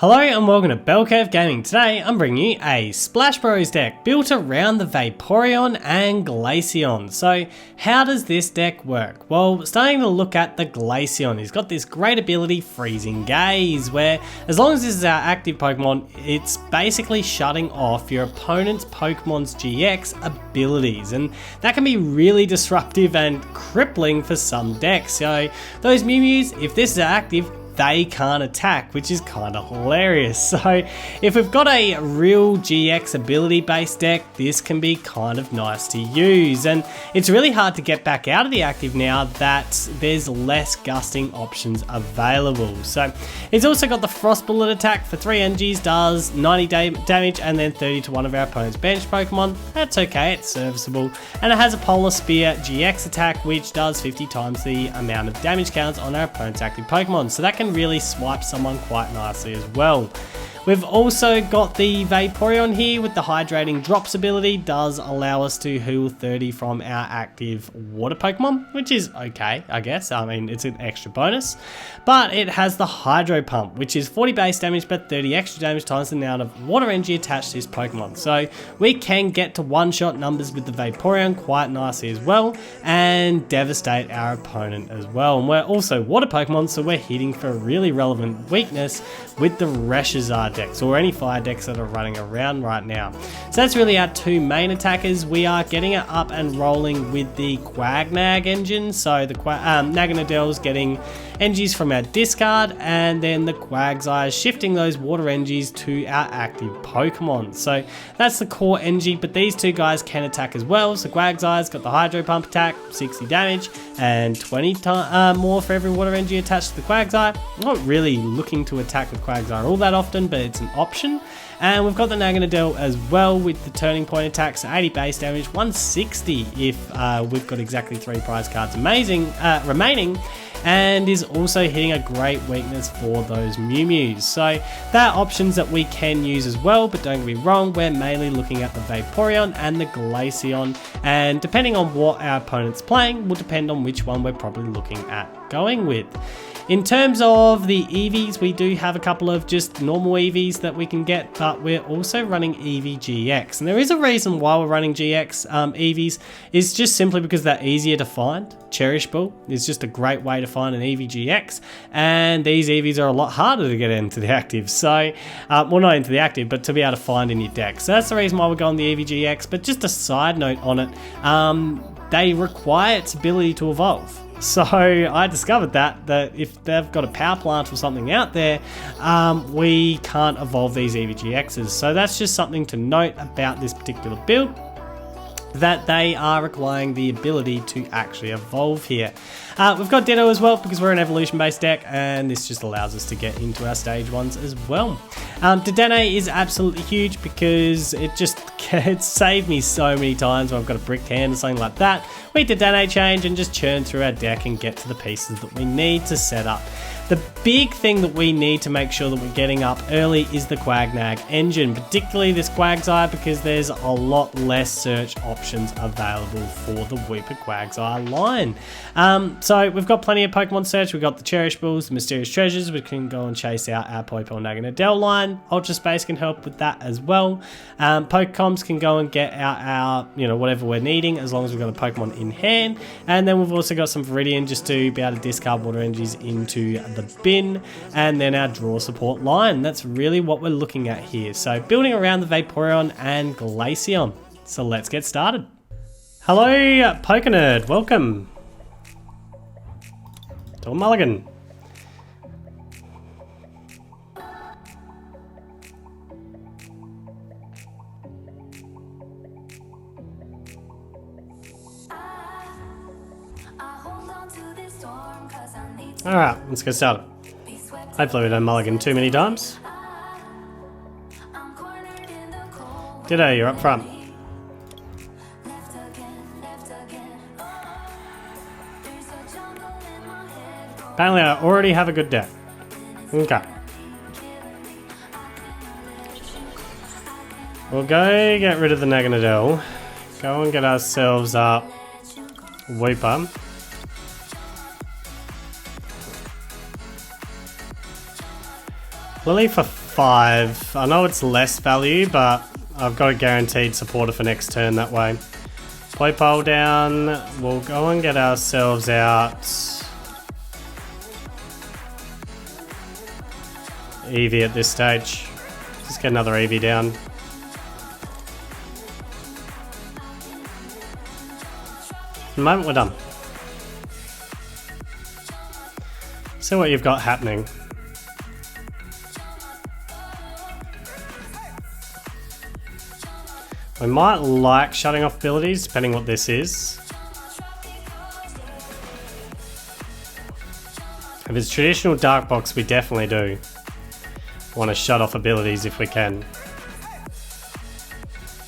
Hello and welcome to Bell Curve Gaming. Today I'm bringing you a Splash Bros deck built around the Vaporeon and Glaceon. So how does this deck work? Well, starting to look at the Glaceon, he's got this great ability Freezing Gaze, where as long as this is our active Pokemon, it's basically shutting off your opponent's Pokemon's GX abilities, and that can be really disruptive and crippling for some decks. So those Mew Mews, if this is active, they can't attack, which is kind of hilarious. So if we've got a real GX ability based deck, this can be kind of nice to use, and it's really hard to get back out of the active now that there's less gusting options available. So it's also got the Frost Bullet attack for 3 NGs, does 90 damage and then 30 to one of our opponent's bench Pokemon. That's okay, it's serviceable. And it has a Polar Spear GX attack which does 50 times the amount of damage counts on our opponent's active Pokemon, so that can really swipe someone quite nicely as well. We've also got the Vaporeon here with the Hydrating Drops ability, does allow us to heal 30 from our active water Pokemon, which is okay, I guess. I mean, it's an extra bonus. But it has the Hydro Pump, which is 40 base damage but 30 extra damage times the amount of water energy attached to this Pokemon. So we can get to one-shot numbers with the Vaporeon quite nicely as well and devastate our opponent as well. And we're also water Pokemon, so we're hitting for a really relevant weakness with the Reshizard decks or any fire decks that are running around right now. So that's really our two main attackers. We are getting it up and rolling with the Quagnag engine, so the Naganadell's getting energies from our discard, and then the Quagsire is shifting those water energies to our active Pokemon. So that's the core energy, but these two guys can attack as well. So Quagsire's got the Hydro Pump attack, 60 damage and 20 more for every water energy attached to the Quagsire. I'm not really looking to attack with Quagsire all that often, but it's an option. And we've got the Naganadel as well with the Turning Point attacks, 80 base damage, 160 if we've got exactly 3 prize cards remaining, and is also hitting a great weakness for those Mew Mews. So there are options that we can use as well, but don't get me wrong, we're mainly looking at the Vaporeon and the Glaceon, and depending on what our opponent's playing will depend on which one we're probably looking at going with. In terms of the EVs, we do have a couple of just normal EVs that we can get, but we're also running EV GX. And there is a reason why we're running GX EVs, is just simply because they're easier to find. Cherish Ball is just a great way to find an EV GX, and these EVs are a lot harder to get into the active. So, well, not into the active, but to be able to find in your deck. So that's the reason why we're going the EV GX, but just a side note on it, they require its ability to evolve. So I discovered that if they've got a power plant or something out there, we can't evolve these EVGXs. So that's just something to note about this particular build, that they are requiring the ability to actually evolve here. We've got Ditto as well because we're an evolution based deck, and this just allows us to get into our stage 1s as well. Dedenne is absolutely huge because it's saved me so many times when I've got a bricked hand or something like that. We Dedenne change and just churn through our deck and get to the pieces that we need to set up. The big thing that we need to make sure that we're getting up early is the Quagnag engine, particularly this Quagsire, because there's a lot less search options available for the Weeper Quagsire line. So we've got plenty of Pokemon search. We've got the Cherish Balls, the Mysterious Treasures. We can go and chase out our Poipole Naganadel line. Ultra Space can help with that as well. Pokecoms can go and get out our, whatever we're needing as long as we've got a Pokemon in hand. And then we've also got some Viridian just to be able to discard water energies into the bin, and then our draw support line. That's really what we're looking at here. So building around the Vaporeon and Glaceon. So let's get started. Hello, Pokenerd, welcome to a mulligan. Alright, let's get started. Hopefully we don't mulligan too many times. Ditto, you're up front. Apparently I already have a good deck. Okay. We'll go get rid of the Naganadel. Go and get ourselves up Weeper. Willy for 5. I know it's less value, but I've got a guaranteed supporter for next turn that way. Play pole down. We'll go and get ourselves out Eevee at this stage. Just get another Eevee down. For the moment we're done. See what you've got happening. We might like shutting off abilities, depending what this is. If it's traditional Dark Box, we definitely do want to shut off abilities if we can.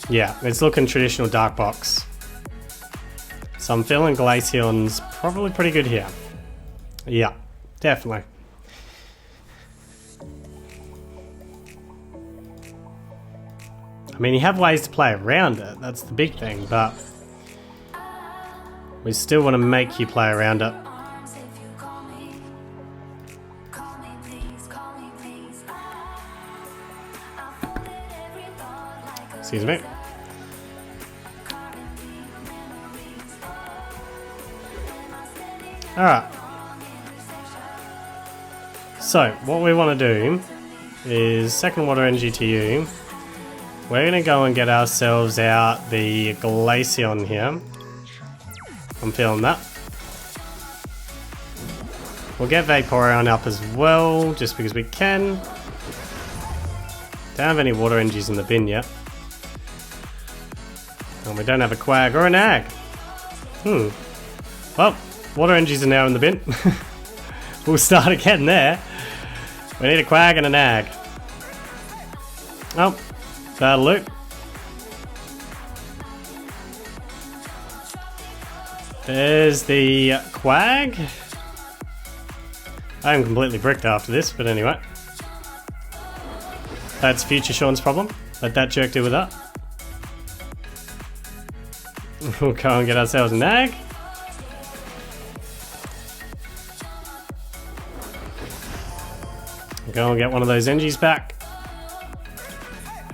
Yeah, it's looking traditional Dark Box. So I'm feeling Glaceon's probably pretty good here. Yeah, definitely. I mean, you have ways to play around it, that's the big thing, but we still want to make you play around it. Excuse me. Alright. So, what we want to do is second water energy to you. We're going to go and get ourselves out the Glaceon here. I'm feeling that. We'll get Vaporeon up as well, just because we can. Don't have any water energies in the bin yet. And we don't have a Quag or a Nag. Well, water energies are now in the bin. We'll start again there. We need a Quag and a Nag. Oh, that'll look. There's the Quag. I am completely bricked after this, but anyway. That's future Shaun's problem. Let that jerk deal with that. We'll go and get ourselves a Nag. Go and get one of those energies back.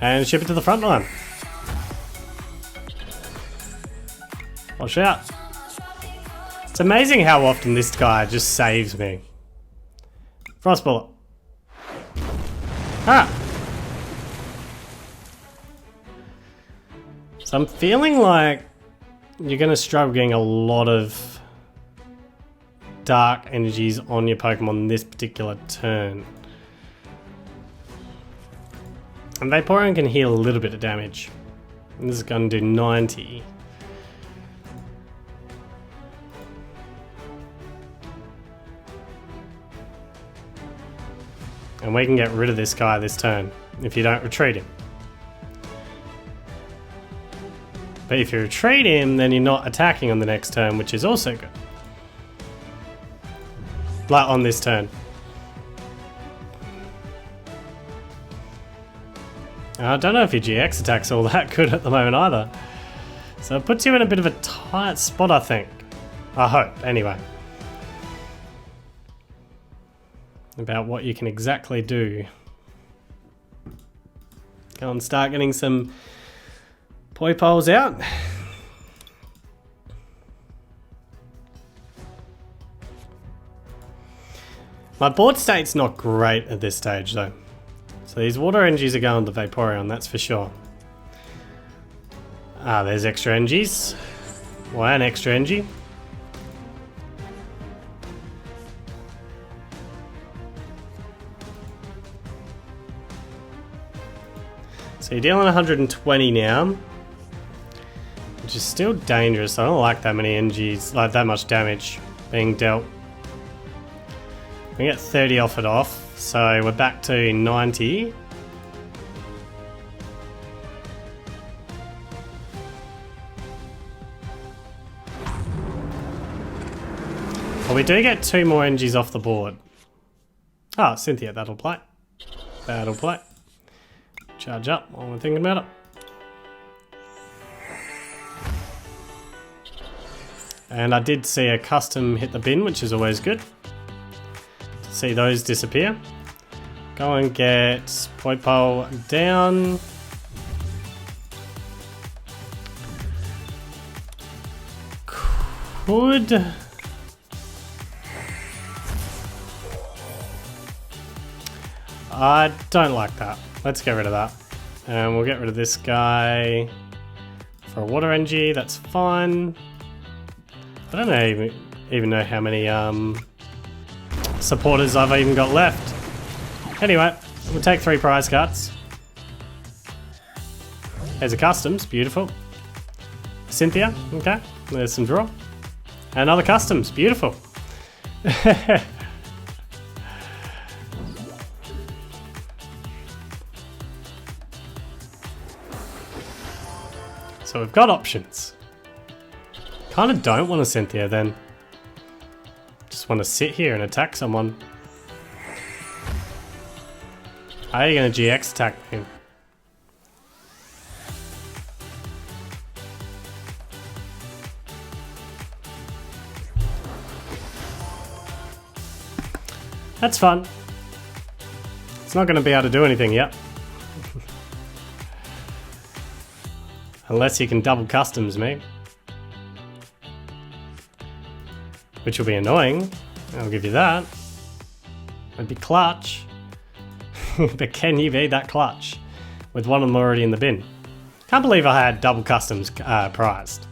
And ship it to the front line. Watch out. It's amazing how often this guy just saves me. Frost Bullet. Ah! So I'm feeling like you're going to struggle getting a lot of dark energies on your Pokemon this particular turn. And Vaporeon can heal a little bit of damage. And this is going to do 90. And we can get rid of this guy this turn if you don't retreat him. But if you retreat him, then you're not attacking on the next turn, which is also good. Like on this turn. I don't know if your GX attack's all that good at the moment either. So it puts you in a bit of a tight spot, I think. I hope, anyway. About what you can exactly do. Go and start getting some poi poles out. My board state's not great at this stage though. So these water energies are going to Vaporeon, that's for sure. Ah, there's extra energies. Why an extra energy? So you're dealing 120 now, which is still dangerous. I don't like that many energies, like that much damage being dealt. We get 30 off it off, so we're back to 90. Well, we do get 2 more energies off the board. Oh, Cynthia, that'll play. That'll play. Charge up while we're thinking about it. And I did see a custom hit the bin, which is always good. To see those disappear. Go and get Poipole down. Could... I don't like that. Let's get rid of that. And we'll get rid of this guy for a water energy. That's fine. I don't know, even know how many supporters I've even got left. Anyway, we'll take 3 prize cards. There's a customs, beautiful. Cynthia, okay. There's some draw. Another customs, beautiful. So we've got options. Kind of don't want a Cynthia then. Just want to sit here and attack someone. How are you going to GX attack him? That's fun. It's not going to be able to do anything yet. Unless you can double customs me. Which will be annoying. I'll give you that. It'd be clutch. But can you be that clutch? With one of them already in the bin. Can't believe I had double customs prized.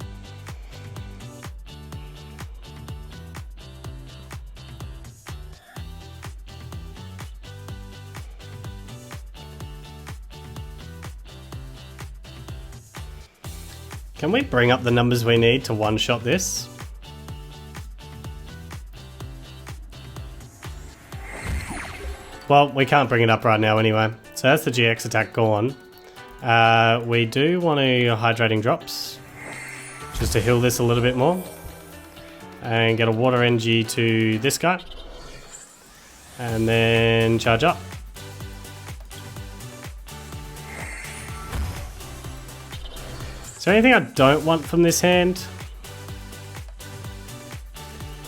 Can we bring up the numbers we need to one-shot this? Well, we can't bring it up right now anyway. So that's the GX attack gone. We do want to hydrating drops. Just to heal this a little bit more. And get a water energy to this guy. And then charge up. Is there anything I don't want from this hand?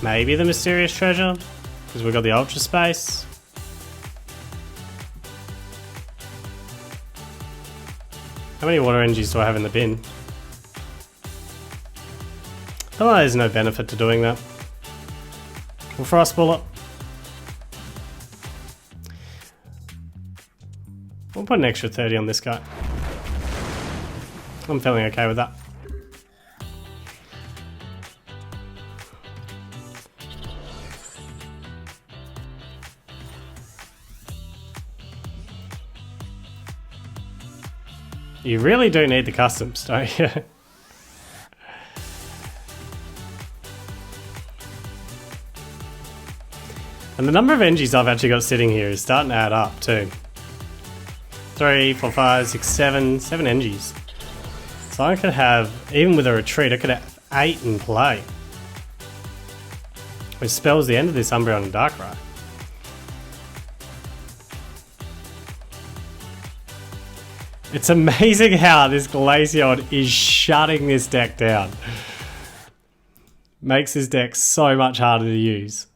Maybe the mysterious treasure, because we've got the ultra space. How many water energies do I have in the bin? Oh, there's no benefit to doing that. We'll frost bullet. We'll put an extra 30 on this guy. I'm feeling okay with that. You really do need the customs, don't you? And the number of energies I've actually got sitting here is starting to add up too. 3, 4, 5, 6, 7 energies. So I could have, even with a retreat, I could have 8 in play. Which spells the end of this Umbreon and Darkrai. It's amazing how this Glaceon is shutting this deck down. Makes this deck so much harder to use.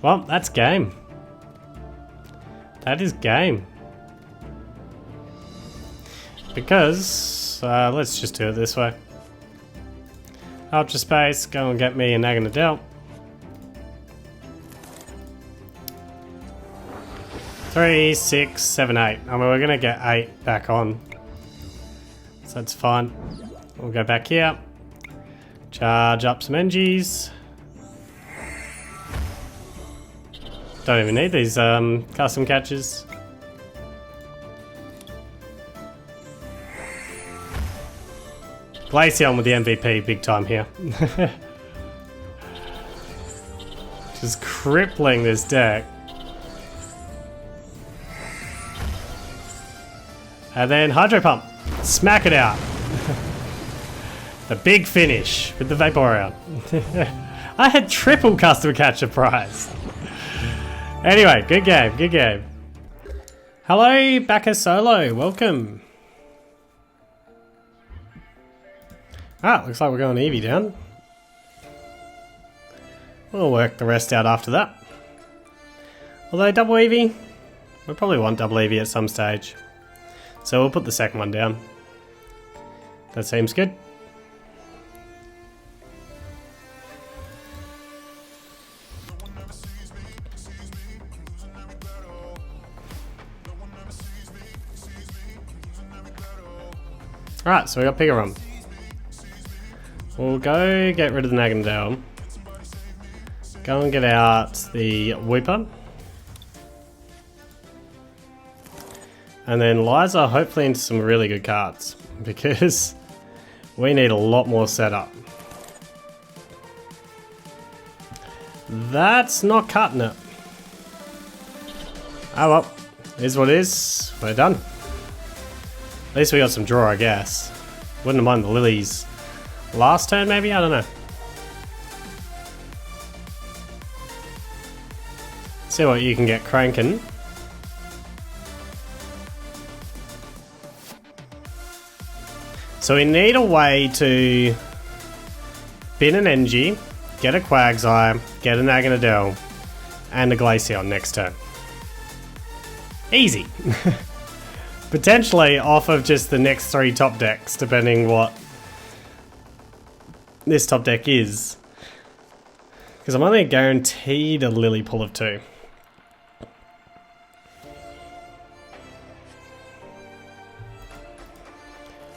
Well, that's game. That is game. Because, let's just do it this way. Ultra space, go and get me a Naganadel. 3, 6, 7, 8. I mean, we're gonna get 8 back on. So that's fine. We'll go back here. Charge up some energies. Don't even need these custom catches. Glaceon with the MVP big time here. Just crippling this deck. And then Hydro Pump. Smack it out. The big finish with the Vaporeon. I had triple custom catcher prize. Anyway, good game, good game. Hello, Baka Solo, welcome. Ah, looks like we're going Eevee down. We'll work the rest out after that. Although double Eevee, we probably want double Eevee at some stage. So we'll put the second one down. That seems good. Alright, so we got Pikarom. We'll go get rid of the Naganadel. Go and get out the Wooper. And then Liza hopefully into some really good cards. Because we need a lot more setup. That's not cutting it. Oh well, is what it is. We're done. At least we got some draw, I guess. Wouldn't have minded the lilies last turn, maybe? I don't know. See what you can get cranking. So we need a way to bin an Engie, get a Quagsire, get an Naganadel, and a Glaceon next turn. Easy. Potentially off of just the next 3 top decks, depending what this top deck is. Because I'm only guaranteed a Lily pull of 2.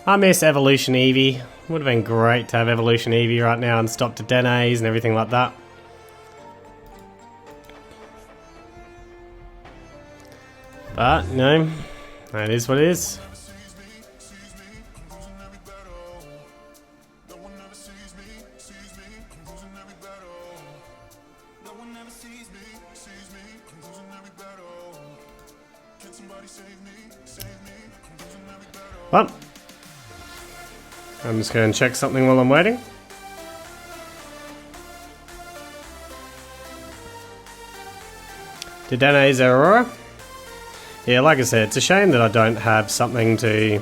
I miss Evolution Eevee. Would have been great to have Evolution Eevee right now and stop the Denays and everything like that. But, no. That is what it is. Well, I'm just going to check something while I'm waiting. Dedene's Aurora. Yeah, like I said, it's a shame that I don't have something to...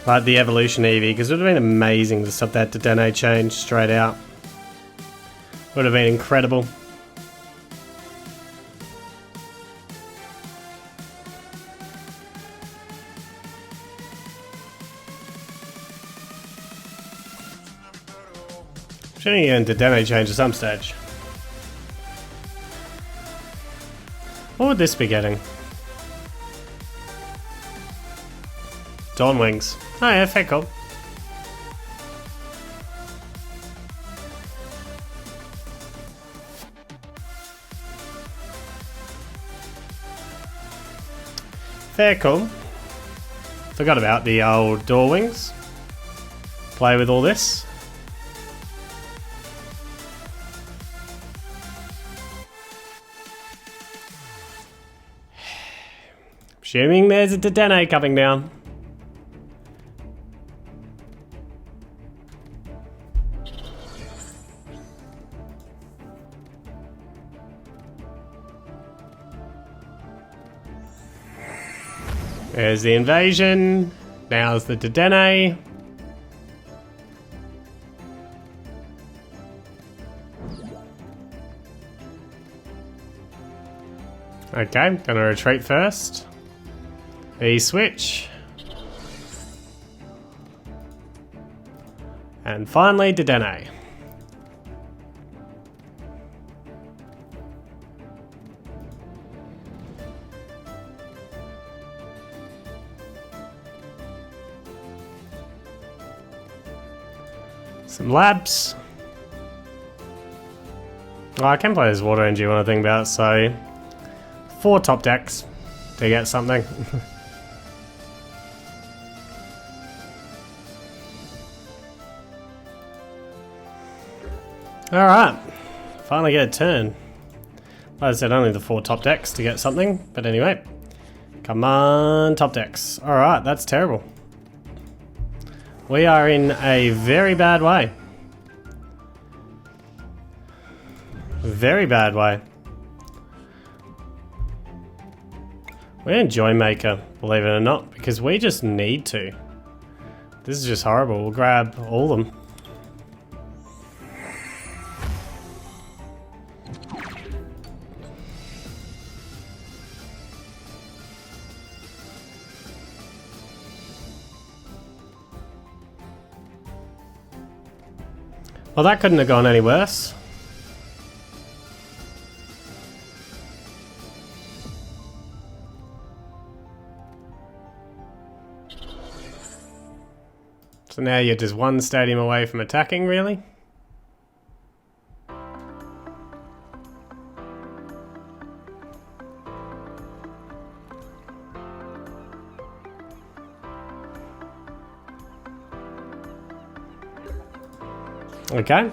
like the Evolution Eevee, because it would have been amazing to stop that Dedenne change straight out. Would have been incredible. Shouldn't you get Dedenne change at some stage? What would this be getting? Dawn Wings. Oh yeah, fair call. Fair call. Forgot about the old Door Wings. Play with all this. Assuming there's a Dedenne coming down. There's the invasion. Now's the Dedenne. Okay, gonna retreat first. E-switch. And finally, Dedenne. Some labs. Oh, I can play this water energy when I think about it, so 4 top decks to get something. Alright, finally get a turn. Like I said, only the 4 top decks to get something, but anyway. Come on, top decks. Alright, that's terrible. We are in a very bad way. Very bad way. We're in Joy Maker, believe it or not, because we just need to. This is just horrible. We'll grab all of them. Well, that couldn't have gone any worse. So now you're just one stadium away from attacking, really? Okay.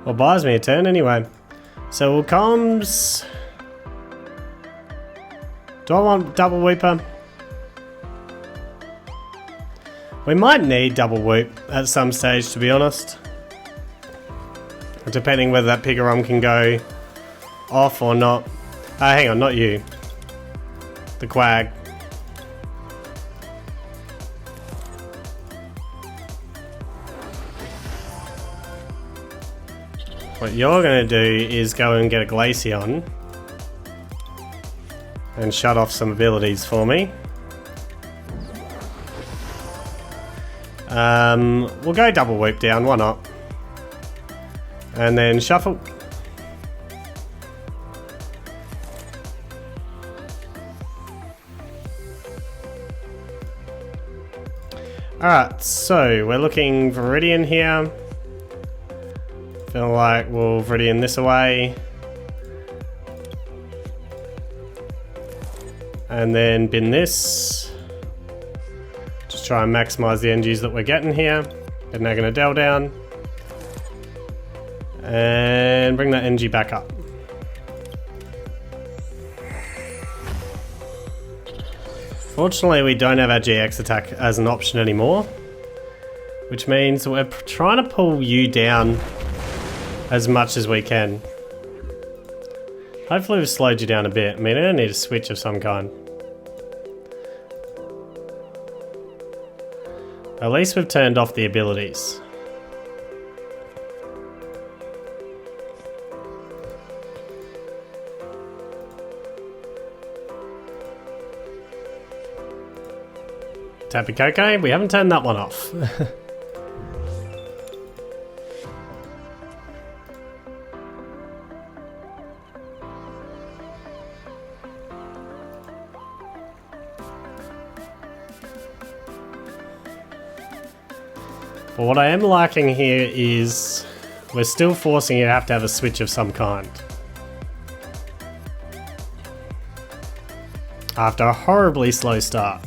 Well, buys me a turn anyway. So we'll comms. Do I want double weeper? We might need double whoop at some stage, to be honest. Depending whether that Pikarom can go off or not. Hang on, not you. The Quag. What you're going to do is go and get a Glaceon and shut off some abilities for me. We'll go double whoop down, why not? And then shuffle. Alright, so we're looking Viridian here. Feel like we'll Viridian this away. And then bin this. Just try and maximise the energies that we're getting here. Then they're going to Del down. And bring that energy back up. Fortunately, we don't have our GX attack as an option anymore. Which means we're trying to pull you down as much as we can. Hopefully we've slowed you down a bit. I mean, I need a switch of some kind. At least we've turned off the abilities. Tapu Koko, we haven't turned that one off. But what I am liking here is we're still forcing you to have a switch of some kind. After a horribly slow start.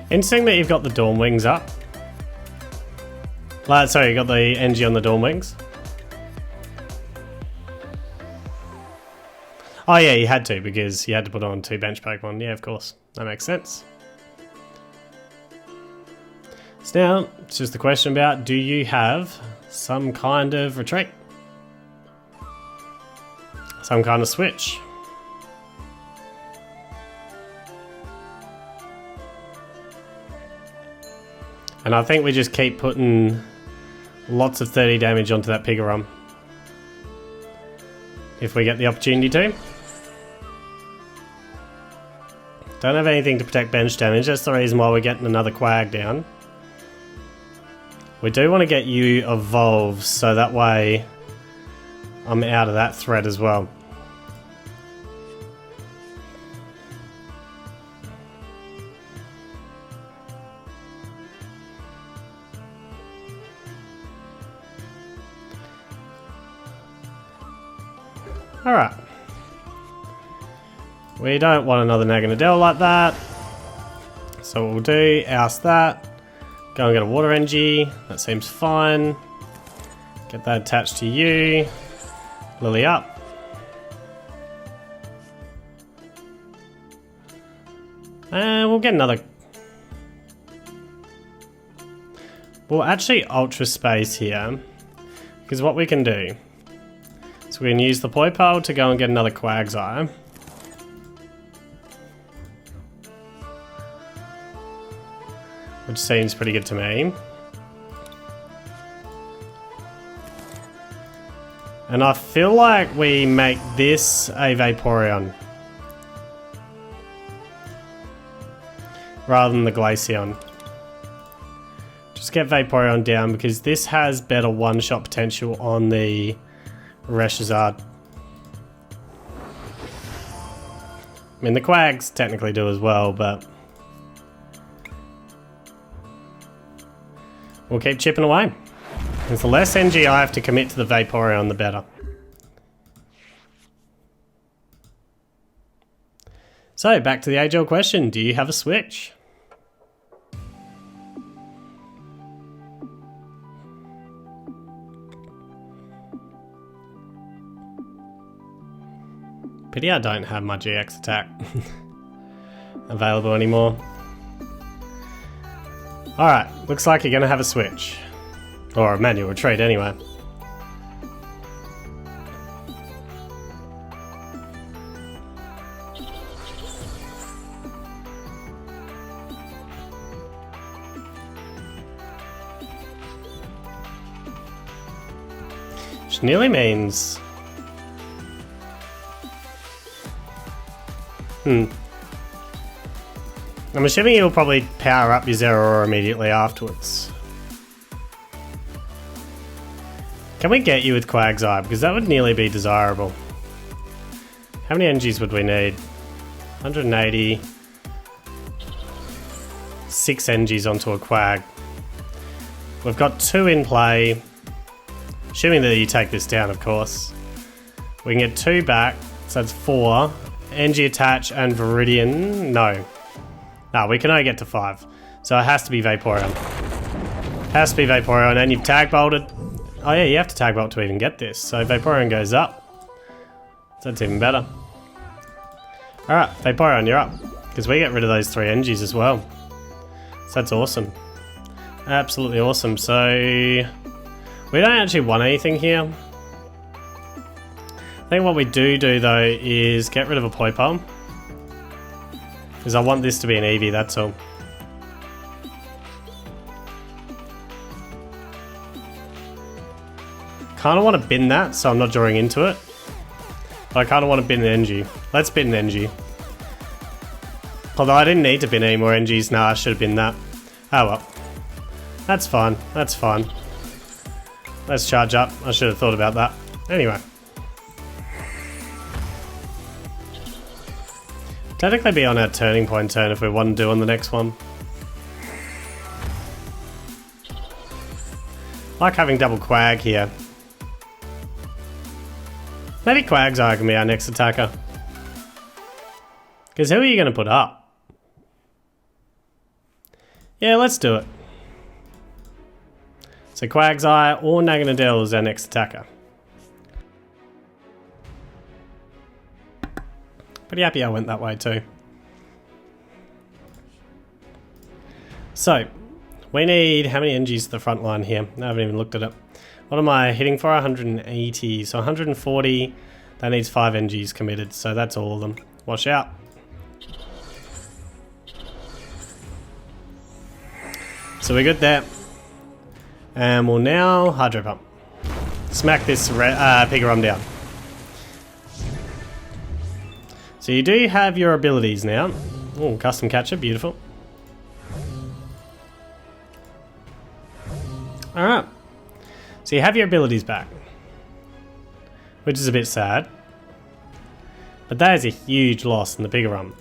Interesting that you've got the Dawn Wings up. Sorry, you got the energy on the Dawn Wings. Oh yeah, you had to, because you had to put on 2 bench Pokemon. Yeah, of course. That makes sense. So now, it's just the question about, do you have some kind of retreat? Some kind of switch? And I think we just keep putting lots of 30 damage onto that Pikarom. If we get the opportunity to. Don't have anything to protect bench damage, that's the reason why we're getting another Quag down. We do want to get you evolved, so that way I'm out of that threat as well. Alright. We don't want another Naganadel like that. So what we'll do, oust that. Go and get a water energy. That seems fine. Get that attached to you. Lily up. And we'll get another... We'll actually Ultra Space here, because what we can do, so we can use the Poipole to go and get another Quagsire. Which seems pretty good to me. And I feel like we make this a Vaporeon rather than the Glaceon. Just get Vaporeon down because this has better one-shot potential on the Reshizard. I mean, the Quags technically do as well, but we'll keep chipping away. Because the less NG I have to commit to the Vaporeon, the better. So, back to the age-old question. Do you have a Switch? Pity I don't have my GX attack available anymore. Alright, looks like you're going to have a Switch. Or a manual retreat anyway. Which nearly means... I'm assuming you'll probably power up your Zeraora immediately afterwards. Can we get you with Quagsire? Because that would nearly be desirable. How many NGs would we need? 180. 6 NGs onto a Quag. We've got 2 in play. Assuming that you take this down, of course. We can get 2 back, so that's 4. NG attach and Viridian. No, we can only get to 5. So it has to be Vaporeon. Has to be Vaporeon, and you've tag bolted. Oh yeah, you have to tag bolt to even get this. So Vaporeon goes up. So that's even better. Alright, Vaporeon, you're up. Because we get rid of those 3 NGs as well. So that's awesome. Absolutely awesome. So we don't actually want anything here. I think what we do though is get rid of a Poipole. Because I want this to be an Eevee, that's all. Kind of want to bin that, so I'm not drawing into it. But I kind of want to bin an NG. Let's bin an NG. Although I didn't need to bin any more NGs. Nah, I should have bin that. Oh well. That's fine. That's fine. Let's charge up. I should have thought about that. Anyway. Technically be on our turning point turn if we want to do on the next one. Like having double Quag here. Maybe Quagsire can be our next attacker. Because who are you going to put up? Yeah, let's do it. So Quagsire or Naganadel is our next attacker. Pretty happy I went that way too. So, we need how many NGs to the front line here? I haven't even looked at it. What am I hitting for? 180. So 140. That needs 5 NGs committed. So that's all of them. Watch out. So we're good there. And we'll now Hydro Pump. Smack this Pikarom down. So you do have your abilities now. Oh, Custom Catcher, beautiful. Alright. So you have your abilities back. Which is a bit sad. But that is a huge loss in the Pikarom.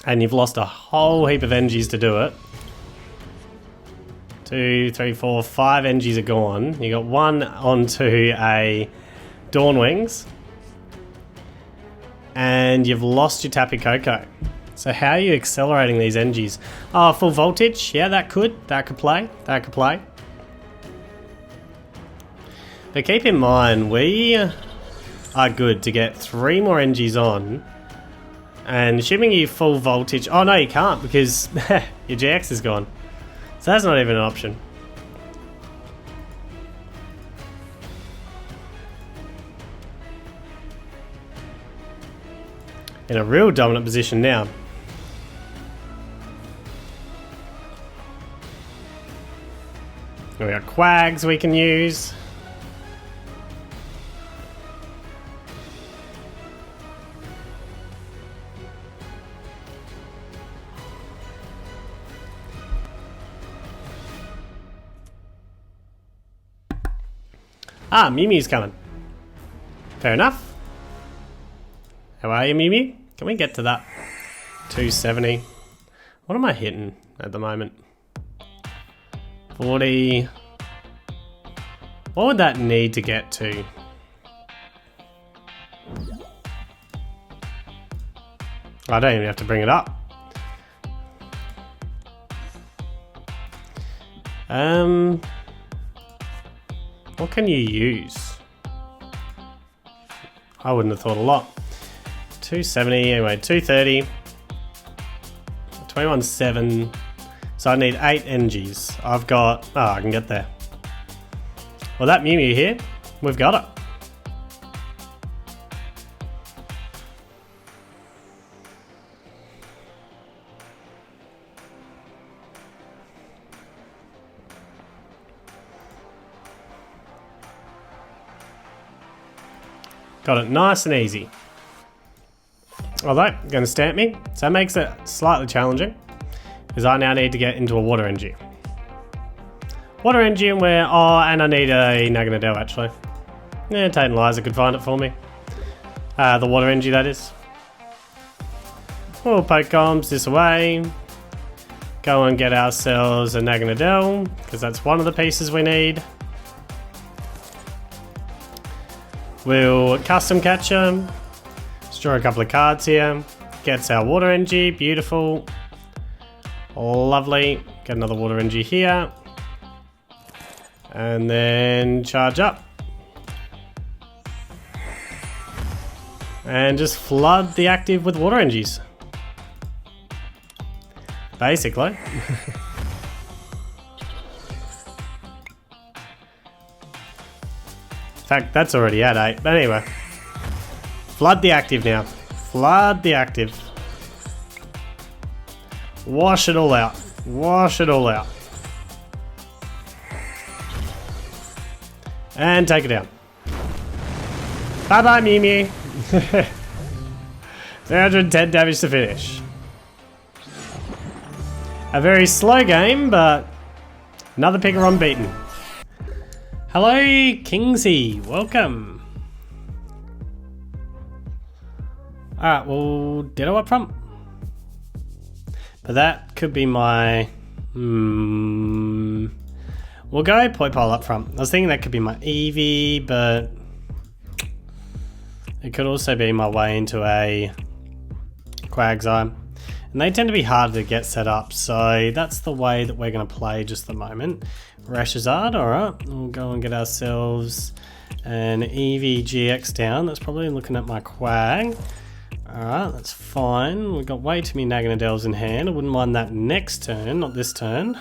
And you've lost a whole heap of NGs to do it. 2, 3, 4, 5 NGs are gone. You got 1 onto a Dawnwings. And you've lost your Tapu Koko. So how are you accelerating these NGs? Oh, full voltage? Yeah, that could play. That could play. But keep in mind, we are good to get 3 more NGs on. And assuming you full voltage... Oh no, you can't because Your GX is gone. So that's not even an option. In a real dominant position now. We got Quags we can use. Ah, Mew Mew's coming. Fair enough. How are you, Mew Mew? Can we get to that? 270. What am I hitting at the moment? 40. What would that need to get to? I don't even have to bring it up. What can you use? I wouldn't have thought a lot. 270, anyway, 230. 21.7. So I need 8 NGs. I've got... Oh, I can get there. Well, that Mew Mew here, we've got it. Got it nice and easy. Although, going to stamp me, so that makes it slightly challenging, because I now need to get into a water NG. Water NG and where, oh, and I need a Naganadel actually. Yeah, Tate and Liza could find it for me. The water NG that is. We'll poke comms this away. Go and get ourselves a Naganadel, because that's one of the pieces we need. We'll custom catch him. Draw a couple of cards here. Gets our water NG, beautiful. Lovely. Get another water NG here. And then charge up. And just flood the active with water NGs. Basically. In fact, that's already at 8. But anyway. Flood the active now. Flood the active. Wash it all out. Wash it all out. And take it down. Bye bye, Mew Mew. 310 damage to finish. A very slow game, but another Pikarom beaten. Hello, Kingsy. Welcome. Alright, well, Ditto up front. But that could be my... We'll go Poipole up front. I was thinking that could be my Eevee, but... it could also be my way into a Quagsire. And they tend to be harder to get set up, so that's the way that we're going to play just the moment. Rashizard, alright. We'll go and get ourselves an Eevee GX down. That's probably looking at my Quag. Alright, that's fine. We've got way too many Naganadels in hand. I wouldn't mind that next turn, not this turn.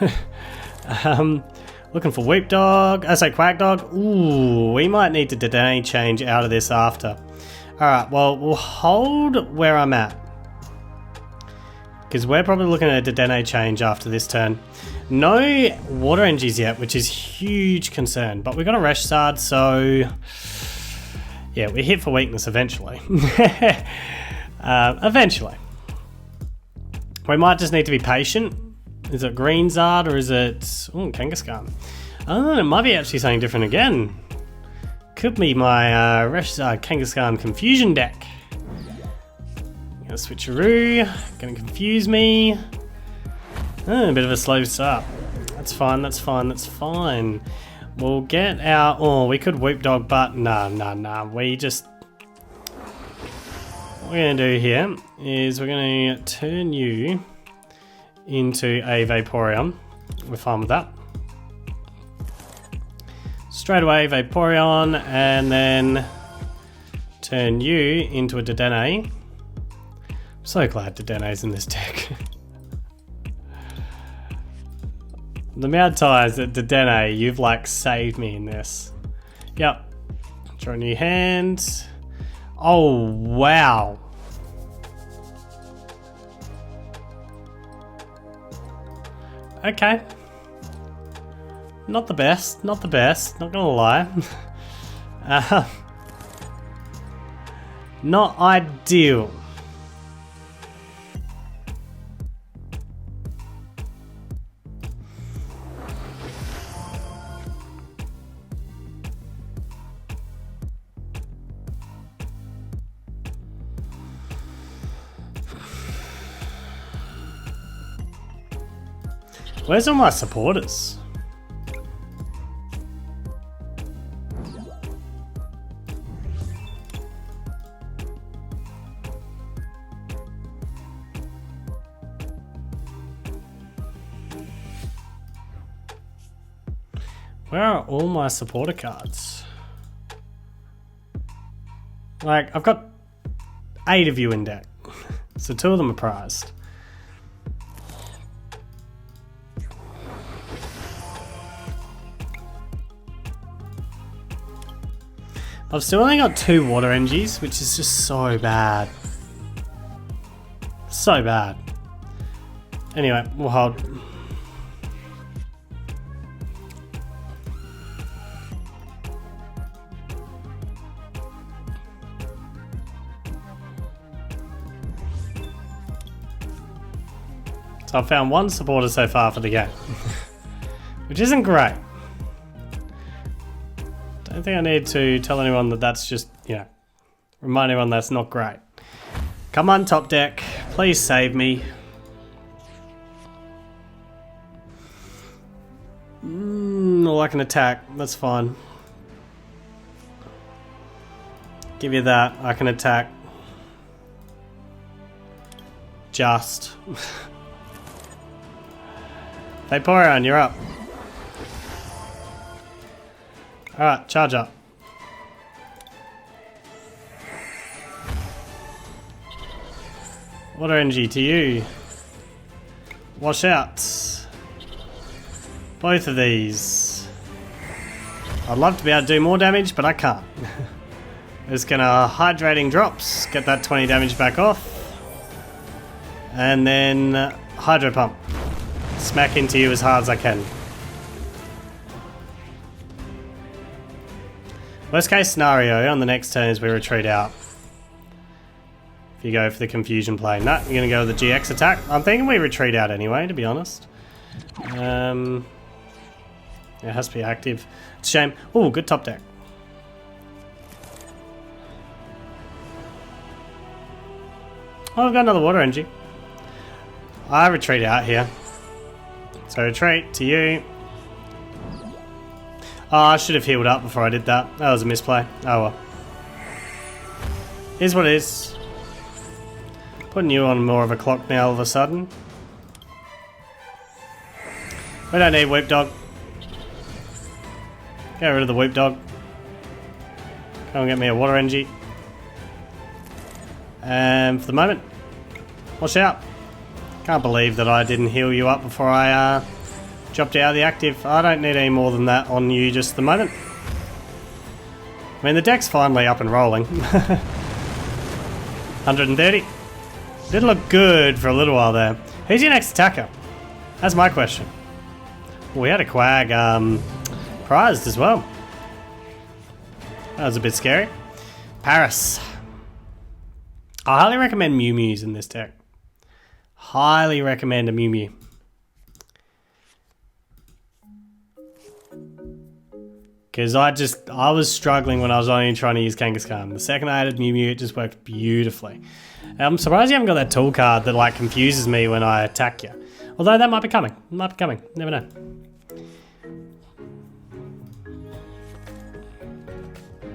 Looking for Weep Dog. I say Quack Dog. Ooh, we might need to Dedenne change out of this after. Alright, well, we'll hold where I'm at. Because we're probably looking at a Dedenne change after this turn. No water NGs yet, which is huge concern. But we got a Rashizard, so... yeah, we hit for weakness eventually. Eventually. We might just need to be patient. Is it Green Zard or is it... ooh, Kangaskhan. Oh, it might be actually something different again. Could be my Rashizard Kangaskhan Confusion deck. Gonna switcheroo. Gonna confuse me. A bit of a slow start. That's fine, that's fine, that's fine. We'll get our... oh, we could Whoop Dog, but nah. We just... what we're going to do here is we're going to turn you into a Vaporeon. We're fine with that. Straight away Vaporeon, and then turn you into a Dedenne. I'm so glad Dedenne's in this deck. The amount of times that Dedenne, you've like saved me in this. Yep. Draw a new hand. Oh, wow. Okay. Not the best, not the best, not gonna lie. Not ideal. Where's all my supporters? Where are all my supporter cards? Like, I've got 8 of you in deck, so 2 of them are prized. I've still only got 2 water energies, which is just so bad. So bad. Anyway, we'll hold. So I've found 1 supporter so far for the game, which isn't great. Don't think I need to tell anyone that that's just, you know, remind everyone that's not great. Come on, top deck. Please save me. Or I can attack. That's fine. Give you that. I can attack. Just. Vaporeon, you're up. Alright, charge up. Water energy to you. Wash out. Both of these. I'd love to be able to do more damage, but I can't. Just gonna hydrating drops, get that 20 damage back off. And then hydro pump. Smack into you as hard as I can. Worst case scenario, on the next turn is we retreat out. If you go for the confusion play. No, you're going to go with the GX attack. I'm thinking we retreat out anyway, to be honest. It has to be active. It's a shame. Oh, good top deck. Oh, I've got another water energy. I retreat out here. So retreat to you. Oh, I should have healed up before I did that. That was a misplay. Oh well. Here's what it is. Putting you on more of a clock now all of a sudden. We don't need Whoop Dog. Get rid of the Whoop Dog. Come and get me a water energy. And for the moment, watch out. Can't believe that I didn't heal you up before I dropped out of the active. I don't need any more than that on you just at the moment. I mean, the deck's finally up and rolling. 130. Did look good for a little while there. Who's your next attacker? That's my question. We had a Quag prized as well. That was a bit scary. Paris. I highly recommend Mew Mews in this deck. Highly recommend a Mew Mew. Because I was struggling when I was only trying to use Kangaskhan. The second I added Mew Mew, it just worked beautifully. I'm surprised you haven't got that tool card that like confuses me when I attack you. Although that might be coming. It might be coming. Never know.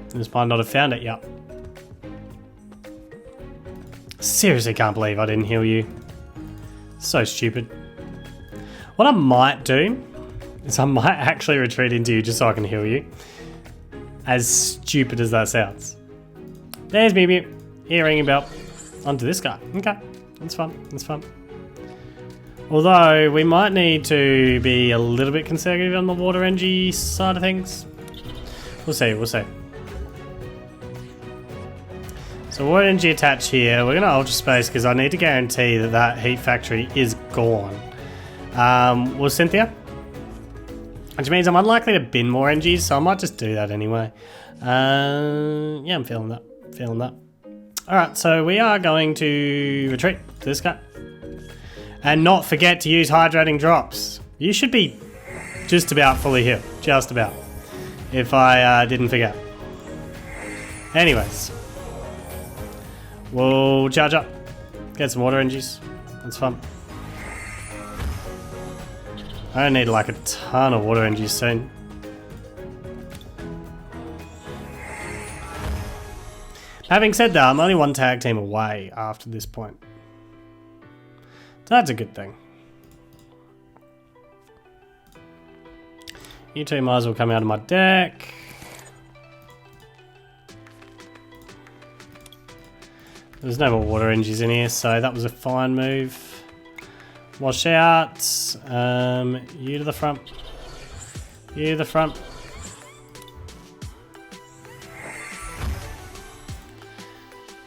This might not have found it yet. Seriously can't believe I didn't heal you. So stupid. What I might do is I might actually retreat into you just so I can heal you. As stupid as that sounds. There's Mew Mew. Here, ringing bell. Onto this guy. Okay. That's fun. That's fun. Although, we might need to be a little bit conservative on the water energy side of things. We'll see, we'll see. So water energy attached here. We're going to Ultra Space because I need to guarantee that that heat factory is gone. Well, Cynthia? Which means I'm unlikely to bin more energies, so I might just do that anyway. Yeah, I'm feeling that. Feeling that. Alright, so we are going to retreat to this guy. And not forget to use hydrating drops. You should be just about fully healed. Just about. If I didn't forget. Anyways. We'll charge up. Get some water energies. That's fun. I don't need like a ton of water energies soon. Having said that, I'm only one tag team away after this point. So that's a good thing. You two might as well come out of my deck. There's no more water energies in here, so that was a fine move. Wash out. You to the front. You to the front.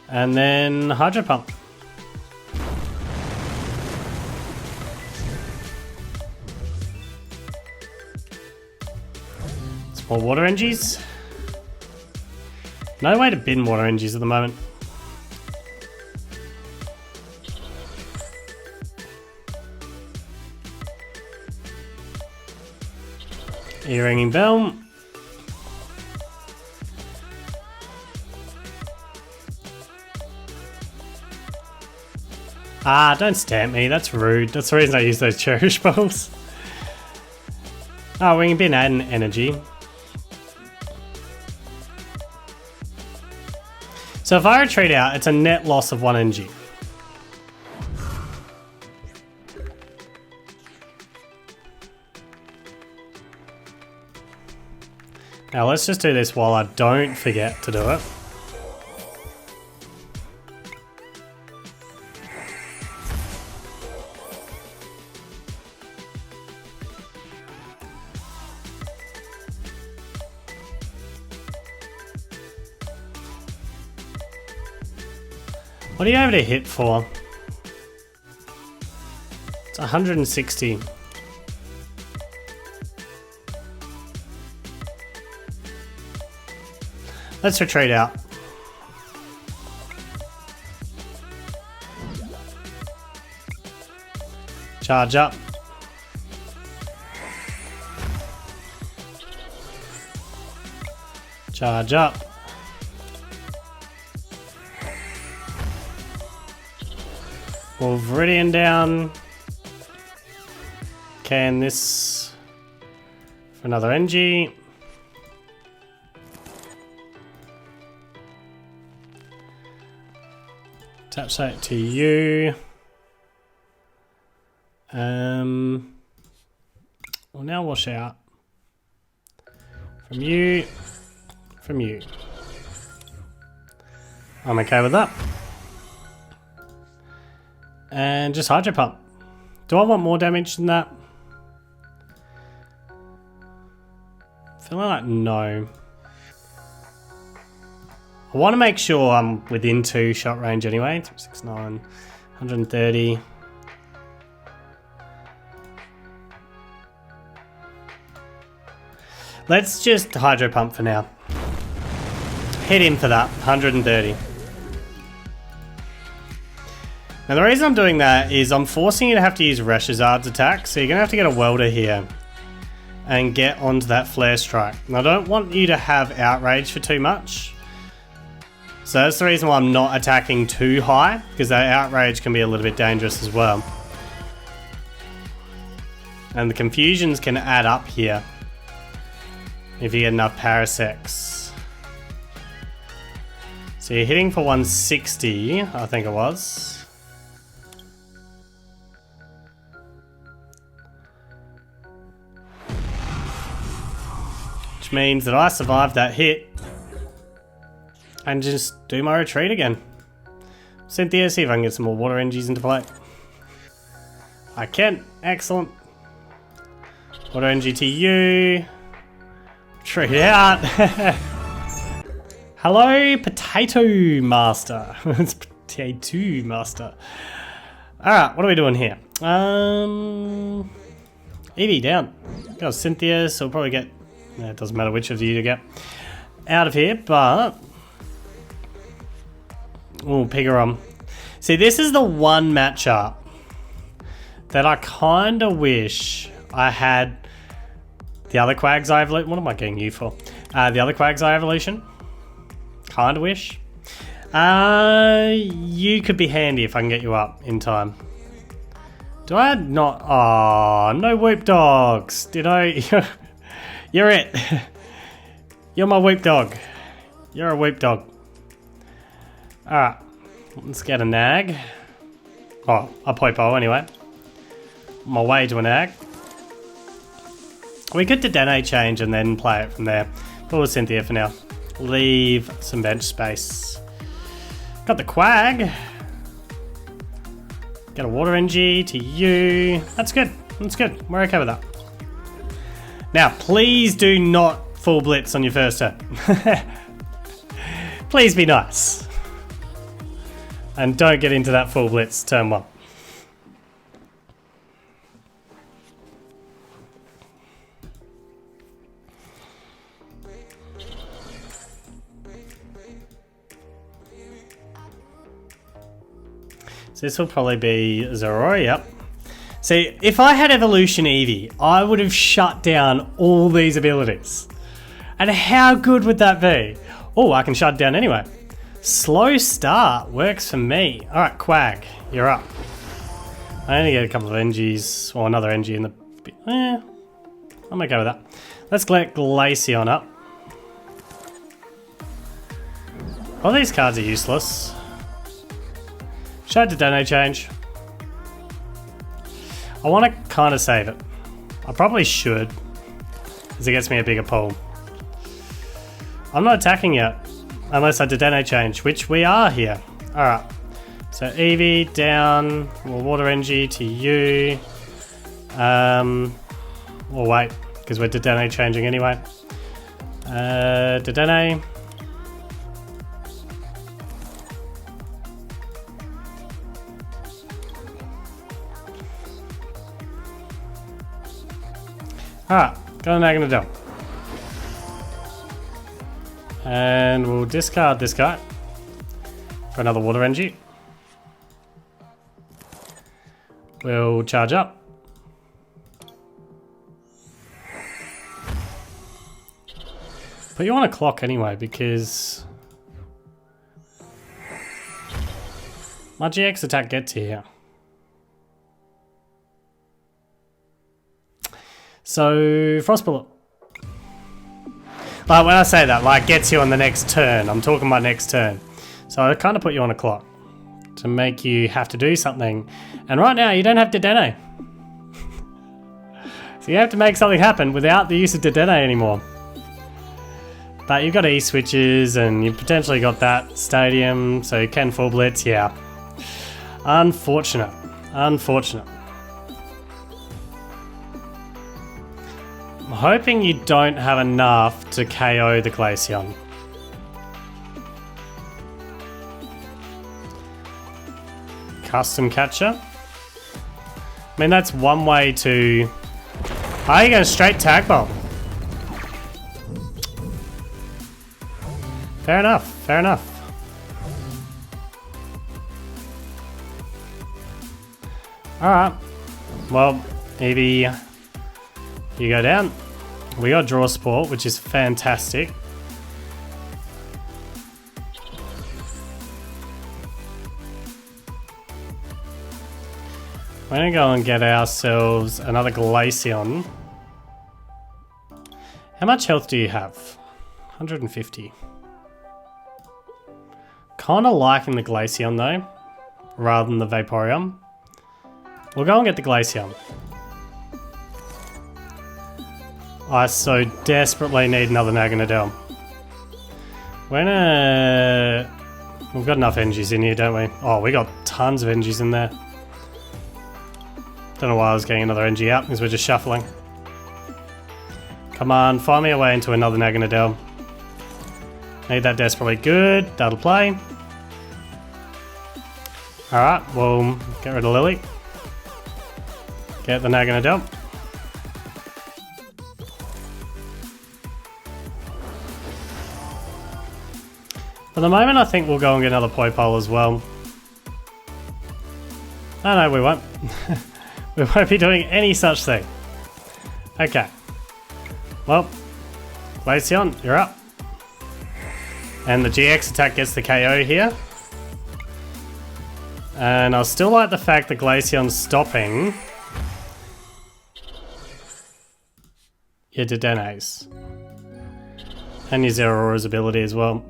And then Hydro Pump. Some more water energies. No way to bin water energies at the moment. Ear-ringing bell. Ah, don't stamp me, that's rude. That's the reason I use those cherish balls. Oh, we can bin an energy. So if I retreat out, it's a net loss of 1 energy. Now let's just do this while I don't forget to do it. What are you able to hit for? It's 160. Let's retreat out. Charge up. Charge up. Viridian down. Can this for another NG. Attach that to you. We'll now wash out from you, from you. I'm okay with that. And just Hydro Pump. Do I want more damage than that? Feeling like no. I want to make sure I'm within 2 shot range anyway. 369, 130. Let's just Hydro Pump for now. Hit him for that, 130. Now the reason I'm doing that is I'm forcing you to have to use Reshazard's attack, so you're going to have to get a Welder here and get onto that Flare Strike. And I don't want you to have Outrage for too much. So that's the reason why I'm not attacking too high, because that Outrage can be a little bit dangerous as well. And the confusions can add up here if you get enough Parasecs. So you're hitting for 160, I think it was. Which means that I survived that hit and just do my retreat again. Cynthia, see if I can get some more water energies into play. I can. Excellent. Water energy to you. Treat out. Hello, Potato Master. It's Potato Master. Alright, what are we doing here? Eevee down. Got Cynthia, so we'll probably get... it doesn't matter which of you to get out of here, but... oh, Pikarom. See, this is the one matchup that I kind of wish I had the other Quagsire evolution. What am I getting you for? The other Quagsire evolution. Kind of wish. You could be handy if I can get you up in time. Do I not? Oh, no Whoop Dogs. Did I? You're it. You're my Whoop Dog. You're a Whoop Dog. Alright. Let's get a Nag. Oh, a Poipo anyway. On my way to a Nag. We could Dedenne change and then play it from there. But with Cynthia for now. Leave some bench space. Got the Quag. Get a Water Energy to you. That's good. That's good. We're okay with that. Now, please do not full blitz on your first turn. Please be nice. And don't get into that full blitz turn 1. So this will probably be Zoroi, yep. See, if I had Evolution Eevee, I would have shut down all these abilities. And how good would that be? Oh, I can shut it down anyway. Slow start works for me. Alright, Quag, you're up. I only get a couple of NGs, or another NG in the... I'm okay with that. Let's get Glaceon up. All these cards are useless. Should I Dedenne change? I want to kind of save it. I probably should, because it gets me a bigger pull. I'm not attacking yet, unless I Dedenne change, which we are here. Alright, so Eevee down, we'll Water Energy to you. We'll wait, because we're Dedenne changing anyway. Dedenne. Alright, got an Agnodel. And we'll discard this guy for another Water Energy. We'll charge up. But you want a clock anyway because my GX attack gets here. So, Frost Bullet. Like, when I say that, like, gets you on the next turn. I'm talking about next turn. So, I kind of put you on a clock to make you have to do something. And right now, you don't have Dedenne. So, you have to make something happen without the use of Dedenne anymore. But you've got E-switches, and you've potentially got that stadium, so you can full blitz, yeah. Unfortunate. Unfortunate. I'm hoping you don't have enough to KO the Glaceon. Custom catcher. I mean, that's one way to... Oh, you're going straight tag bomb. Fair enough, fair enough. Alright. Well, Eevee... You go down. We got draw support, which is fantastic. We're gonna go and get ourselves another Glaceon. How much health do you have? 150. Kinda liking the Glaceon though, rather than the Vaporeon. We'll go and get the Glaceon. I so desperately need another Naganadel. We've got enough energies in here, don't we? Oh, we got tons of energies in there. Don't know why I was getting another NG out, because we're just shuffling. Come on, find me a way into another Naganadel. Need that desperately. Good, that'll play. Alright, we'll get rid of Lily. Get the Naganadel. For the moment, I think we'll go and get another Poipole as well. Oh no, we won't. We won't be doing any such thing. Okay. Well, Glaceon, you're up. And the GX attack gets the KO here. And I still like the fact that Glaceon's stopping your Dedenes. And your Zerarora's ability as well.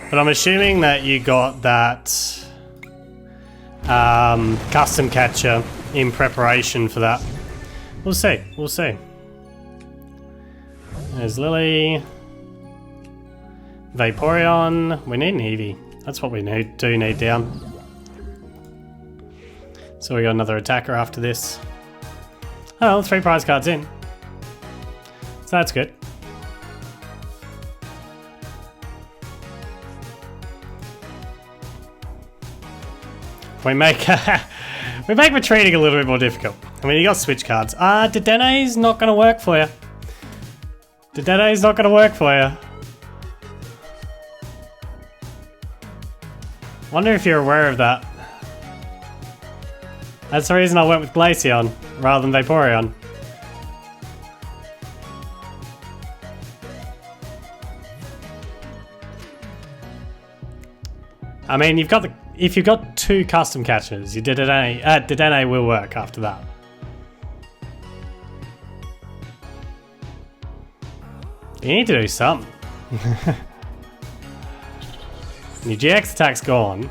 But I'm assuming that you got that custom catcher in preparation for that. We'll see, we'll see. There's Lily. Vaporeon. We need an Eevee. That's what we do need down. So we got another attacker after this. Oh, 3 prize cards in. So that's good. We make retreating a little bit more difficult. I mean, you got switch cards. Dedene's not going to work for you. Dedene's not going to work for you. Wonder if you're aware of that. That's the reason I went with Glaceon rather than Vaporeon. I mean, if you've got 2 custom catchers, your Dedenne will work after that. You need to do something. Your GX attack's gone.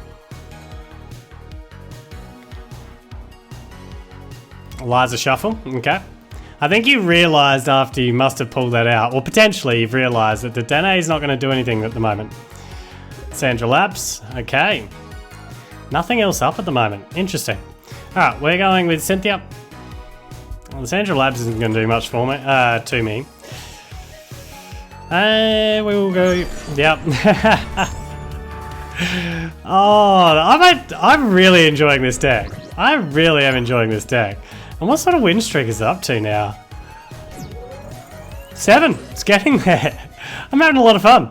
Eliza Shuffle, okay. I think you realised after you must have pulled that out, or potentially you've realised that the Dedenne is not going to do anything at the moment. Sandra Labs, okay. Nothing else up at the moment. Interesting. Alright, we're going with Cynthia. Well, the Sandra Labs isn't going to do much for me, to me. We will go... Yep. Oh, I'm really enjoying this deck. I really am enjoying this deck. And what sort of win streak is it up to now? 7. It's getting there. I'm having a lot of fun.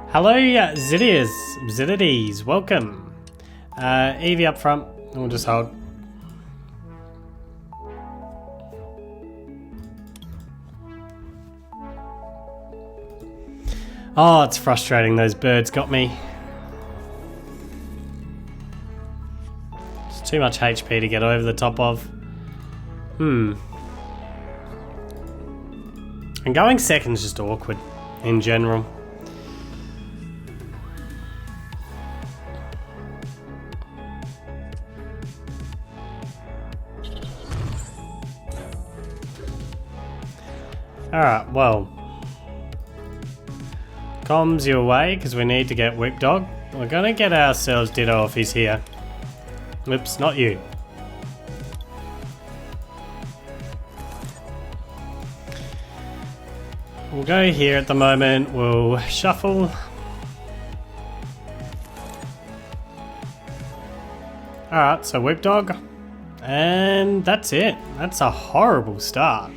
Hello, Zidides. Welcome. Eevee up front. We'll just hold. Oh, it's frustrating. Those birds got me. It's too much HP to get over the top of. And going second's just awkward in general. Alright, well. Comms you away because we need to get Whip Dog. We're gonna get ourselves Ditto if he's here. Oops, not you. We'll go here at the moment. We'll shuffle. Alright, so Whip Dog. And that's it. That's a horrible start.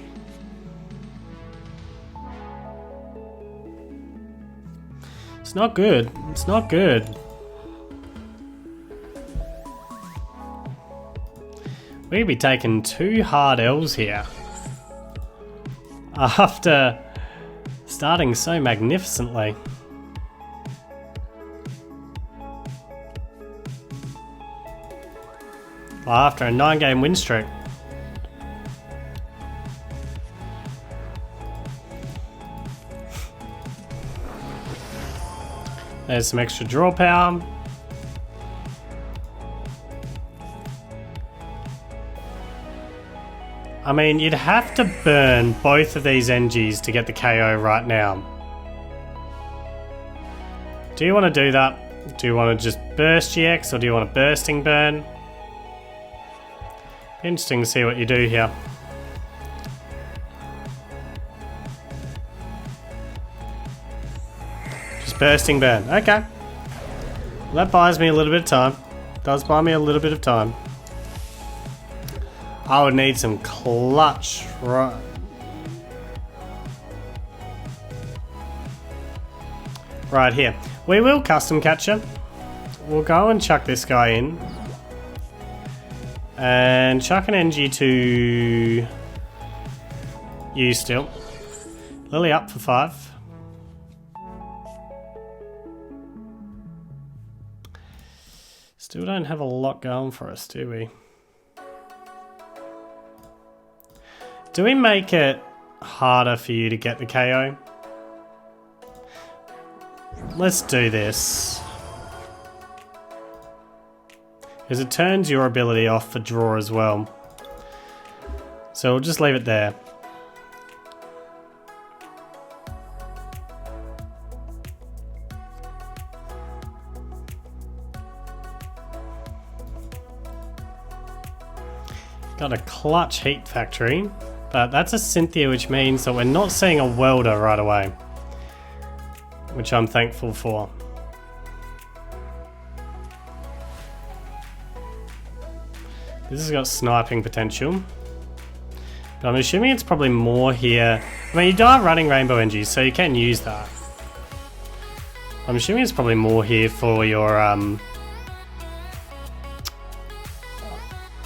It's not good. It's not good. We'd be taking 2 hard L's here. After starting so magnificently. Well, after a 9-game win streak. There's some extra draw power. I mean, you'd have to burn both of these NGs to get the KO right now. Do you want to do that? Do you want to just burst GX or do you want a bursting burn? Interesting to see what you do here. Just bursting burn. Okay. Well, that buys me a little bit of time. Does buy me a little bit of time. I would need some clutch right here. We will custom catcher. We'll go and chuck this guy in. And chuck an NG to you still. Lily up for 5. Still don't have a lot going for us, do we? Do we make it harder for you to get the KO? Let's do this. Because it turns your ability off for draw as well. So we'll just leave it there. Got a clutch heat factory, but that's a Cynthia, which means that we're not seeing a welder right away, which I'm thankful for. This has got sniping potential, but I'm assuming it's probably more here. I mean, you are running Rainbow NGs, so you can use that. I'm assuming it's probably more here for your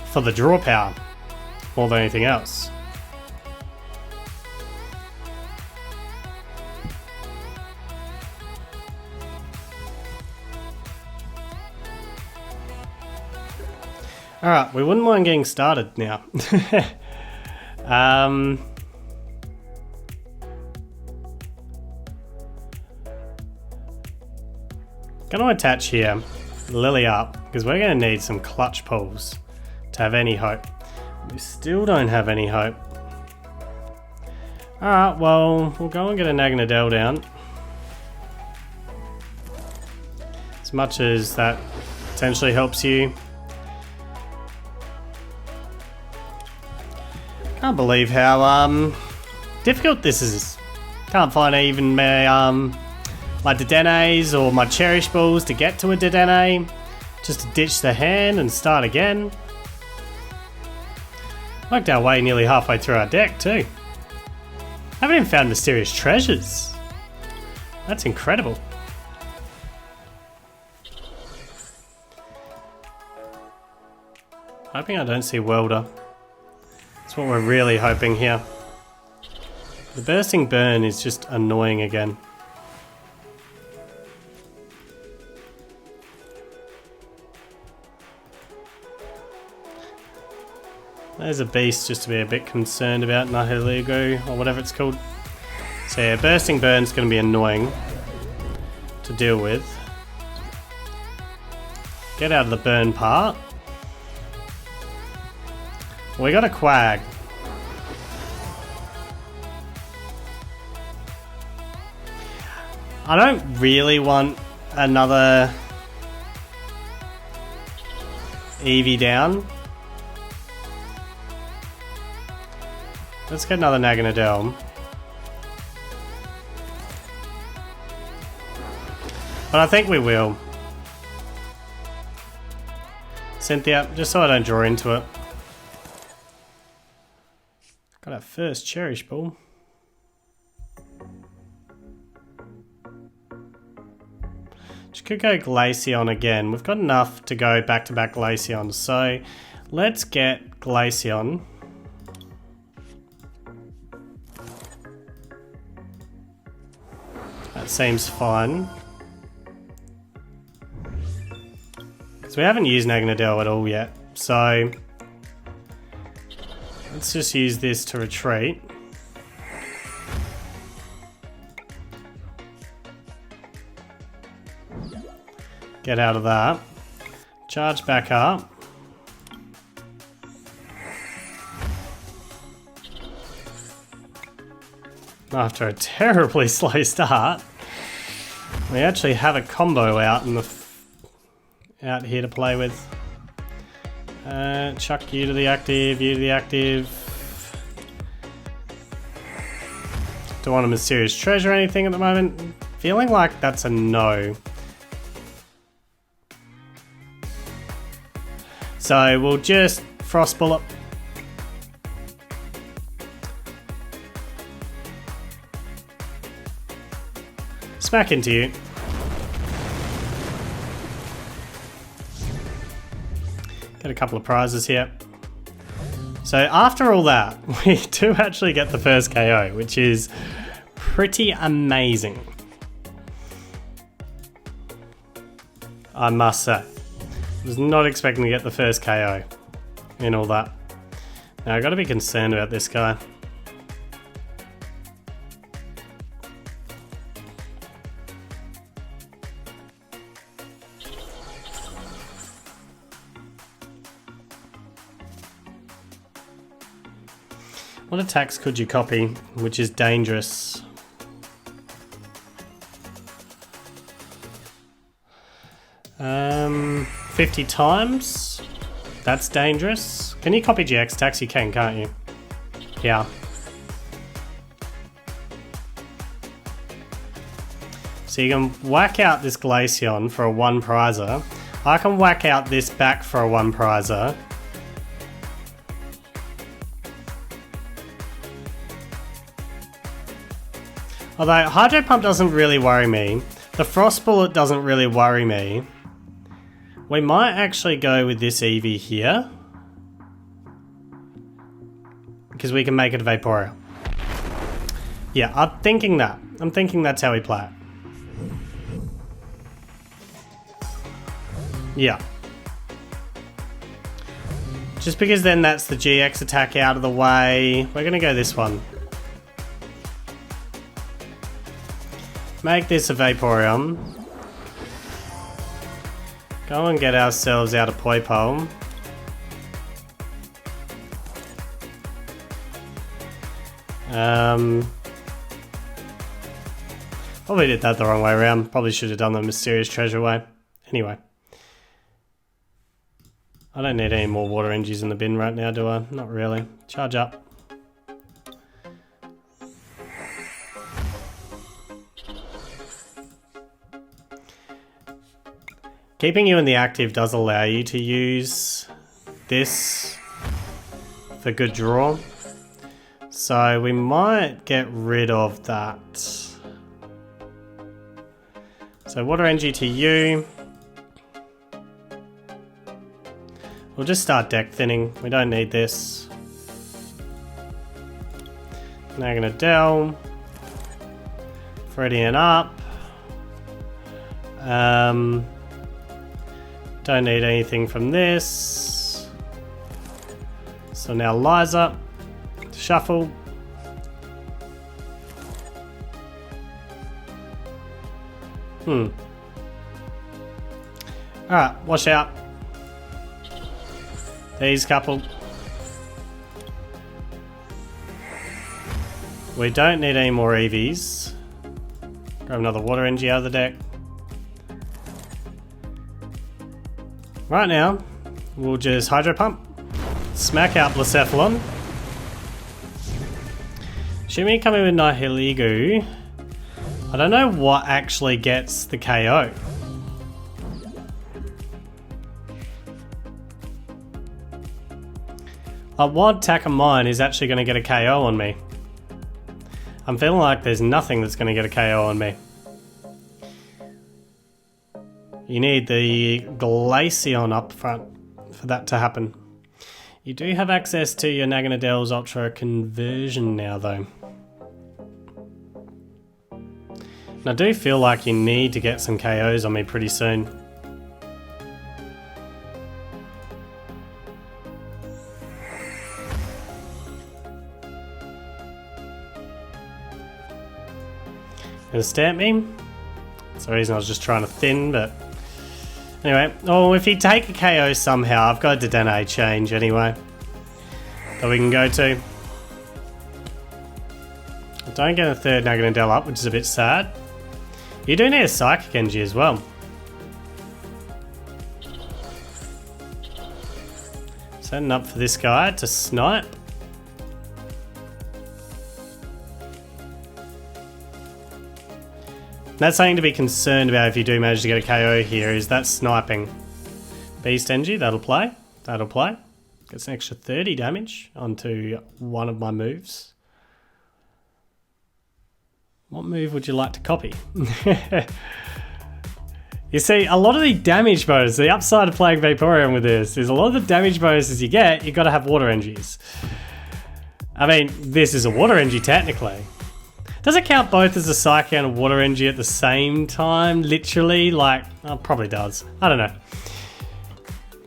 for the draw power more than anything else. Alright, we wouldn't mind getting started now. Gonna attach here, Lily up, because we're gonna need some clutch pulls to have any hope. We still don't have any hope. Alright, well, we'll go and get a Naganadel down. As much as that potentially helps you. Can't believe how difficult this is. Can't find even my Dedenes or my Cherish Balls to get to a Dedenne. Just to ditch the hand and start again. Worked our way nearly halfway through our deck too. Haven't even found mysterious treasures. That's incredible. Hoping I don't see Welder. That's what we're really hoping here. The bursting burn is just annoying again. There's a beast just to be a bit concerned about, Nahiligo, or whatever it's called. So yeah, bursting burn's going to be annoying to deal with. Get out of the burn part. We got a Quag. I don't really want another Eevee down. Let's get another Naganadel. But I think we will. Cynthia, just so I don't draw into it. Got our first Cherish Ball. Just could go Glaceon again. We've got enough to go back-to-back Glaceon. So let's get Glaceon. That seems fine. Because we haven't used Naganadel at all yet. So let's just use this to retreat. Get out of that. Charge back up. After a terribly slow start, we actually have a combo out in the out here to play with. Chuck you to the active, you to the active. Don't want a mysterious treasure or anything at the moment. Feeling like that's a no. So we'll just Frost Bullet. Smack into you. Get a couple of prizes here. So after all that, we do actually get the first KO, which is pretty amazing, I must say. I was not expecting to get the first KO in all that. Now I've got to be concerned about this guy. What attacks could you copy, which is dangerous? Um, 50 times? That's dangerous. Can you copy GX attacks? You can, can't you? Yeah. So you can whack out this Glaceon for a 1 prizer. I can whack out this back for a 1 prizer. Although Hydro Pump doesn't really worry me, the Frost Bullet doesn't really worry me. We might actually go with this Eevee here, because we can make it a Vaporeon. Yeah, I'm thinking that. I'm thinking that's how we play it. Yeah. Just because then that's the GX attack out of the way. We're going to go this one. Make this a Vaporeon. Go and get ourselves out of Poipole. Probably did that the wrong way around. Probably should have done the mysterious treasure way. Anyway. I don't need any more water energies in the bin right now, do I? Not really. Charge up. Keeping you in the active does allow you to use this for good draw. So we might get rid of that. So water energy to you. We'll just start deck thinning. We don't need this. Now I'm gonna Dell. Fredian up. Don't need anything from this. So now Liza. Shuffle. Alright, wash out. These couple. We don't need any more EVs. Grab another water energy out of the deck. Right now, we'll just Hydro Pump, smack out Blacephalon. Should we come in with Nihilego? I don't know what actually gets the KO. Like, what attack of mine is actually going to get a KO on me? I'm feeling like there's nothing that's going to get a KO on me. You need the Glaceon up front for that to happen. You do have access to your Naganadell's Ultra conversion now though. And I do feel like you need to get some KOs on me pretty soon. Gonna stamp me? That's the reason I was just trying to thin, but anyway, oh, if you take a KO somehow, I've got a Dedenne change anyway that we can go to. I don't get a third Naganadel up, which is a bit sad. You do need a Psychic Energy as well. Setting up for this guy to snipe. That's something to be concerned about if you do manage to get a KO here, is that sniping. Beast Energy, that'll play. That'll play. Gets an extra 30 damage onto one of my moves. What move would you like to copy? You see, a lot of the damage bonuses, the upside of playing Vaporeon with this is a lot of the damage bonuses you get, you gotta have water energies. I mean, this is a water energy technically. Does it count both as a Psyche and a water energy at the same time? Literally? Like, oh, probably does. I don't know.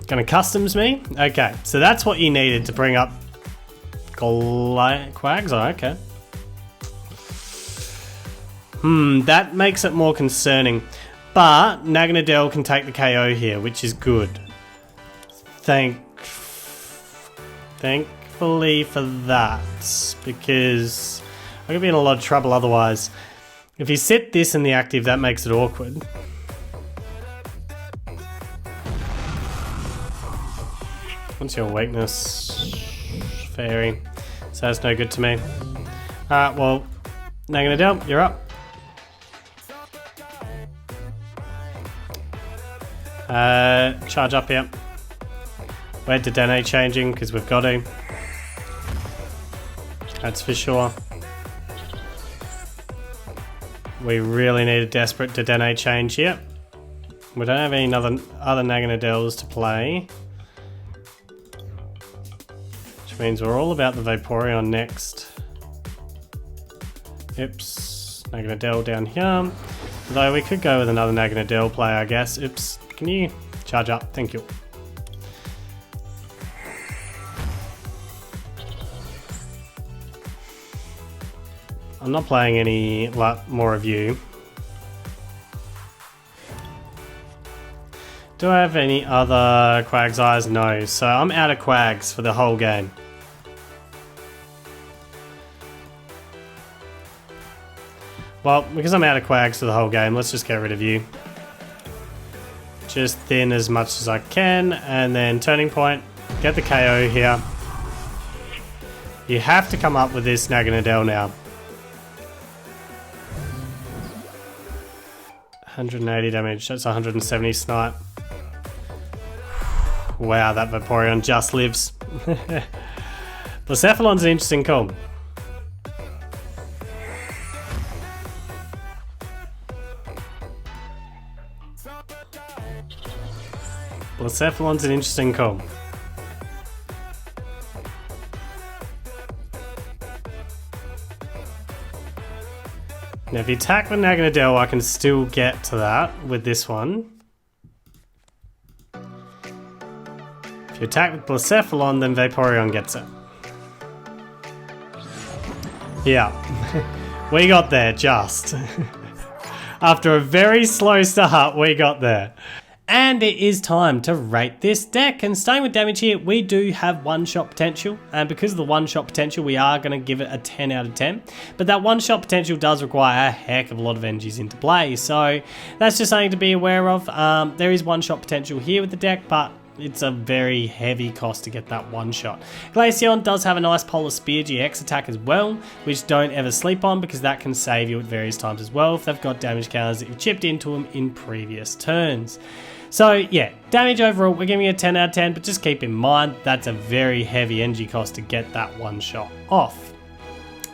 Gonna customs me? Okay, so that's what you needed to bring up Quagsire, okay. That makes it more concerning. But Naganadel can take the KO here, which is good. Thankfully for that, because I'm gonna be in a lot of trouble otherwise. If you sit this in the active, that makes it awkward. What's your weakness? Fairy. So that's no good to me. Alright, well, Naganadel, you're up. Charge up here. We're Dedenne changing because we've got to. That's for sure. We really need a desperate Dedenne change here. We don't have any other Naganadels to play. Which means we're all about the Vaporeon next. Oops. Naganadel down here. Though we could go with another Naganadel play, I guess. Oops. Can you charge up? Thank you. I'm not playing any more of you. Do I have any other Quagsires? No. So I'm out of Quags for the whole game. Well, because I'm out of Quags for the whole game, let's just get rid of you. Just thin as much as I can, and then turning point, get the KO here. You have to come up with this Naganadel now. 180 damage, that's 170 snipe. Wow, that Vaporeon just lives. Blacephalon's an interesting call. Blacephalon's an interesting call. Now if you attack with Naganadel, I can still get to that with this one. If you attack with Blacephalon, then Vaporeon gets it. Yeah, we got there just. After a very slow start, we got there. And it is time to rate this deck, and starting with damage here, we do have one-shot potential, and because of the one-shot potential, we are going to give it a 10 out of 10, but that one-shot potential does require a heck of a lot of energies into play, so that's just something to be aware of. There is one-shot potential here with the deck, but it's a very heavy cost to get that one shot. Glaceon does have a nice Polar Spear GX attack as well, which don't ever sleep on because that can save you at various times as well if they've got damage counters that you've chipped into them in previous turns. So yeah, damage overall, we're giving it a 10 out of 10, but just keep in mind that's a very heavy energy cost to get that one shot off.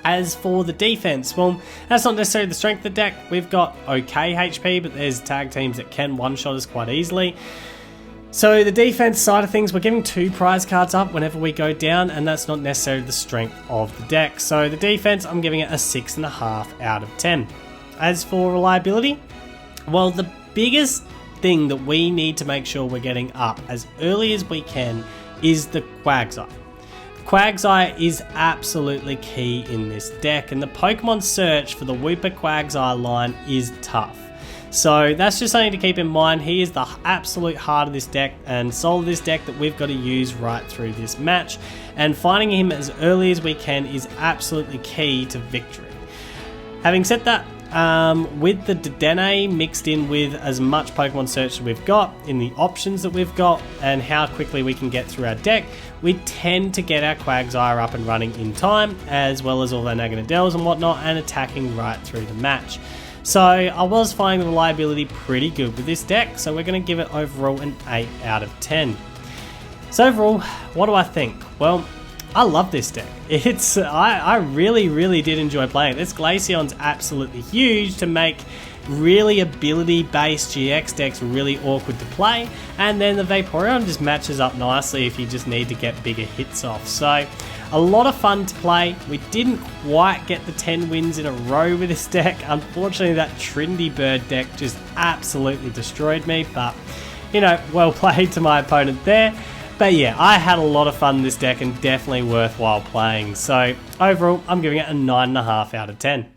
As for the defense, well, that's not necessarily the strength of the deck. We've got okay HP, but there's tag teams that can one-shot us quite easily. So the defense side of things, we're giving 2 prize cards up whenever we go down, and that's not necessarily the strength of the deck. So the defense, I'm giving it a 6.5 out of 10. As for reliability, well, the biggest thing that we need to make sure we're getting up as early as we can is the Quagsire. Quagsire is absolutely key in this deck, and the Pokemon search for the Wooper Quagsire line is tough. So that's just something to keep in mind. He is the absolute heart of this deck and soul of this deck that we've got to use right through this match, and finding him as early as we can is absolutely key to victory. Having said that, with the Dedenne mixed in with as much Pokemon Search as we've got, in the options that we've got, and how quickly we can get through our deck, we tend to get our Quagsire up and running in time, as well as all our Naganadels and whatnot, and attacking right through the match. So I was finding the reliability pretty good with this deck, so we're going to give it overall an 8 out of 10. So overall, what do I think? Well, I love this deck. I really did enjoy playing it. This Glaceon's absolutely huge to make really ability-based GX decks really awkward to play, and then the Vaporeon just matches up nicely if you just need to get bigger hits off. So a lot of fun to play. We didn't quite get the 10 wins in a row with this deck. Unfortunately, that Trinity Bird deck just absolutely destroyed me, but you know, well played to my opponent there. But yeah, I had a lot of fun in this deck and definitely worthwhile playing. So overall, I'm giving it a 9.5 out of 10.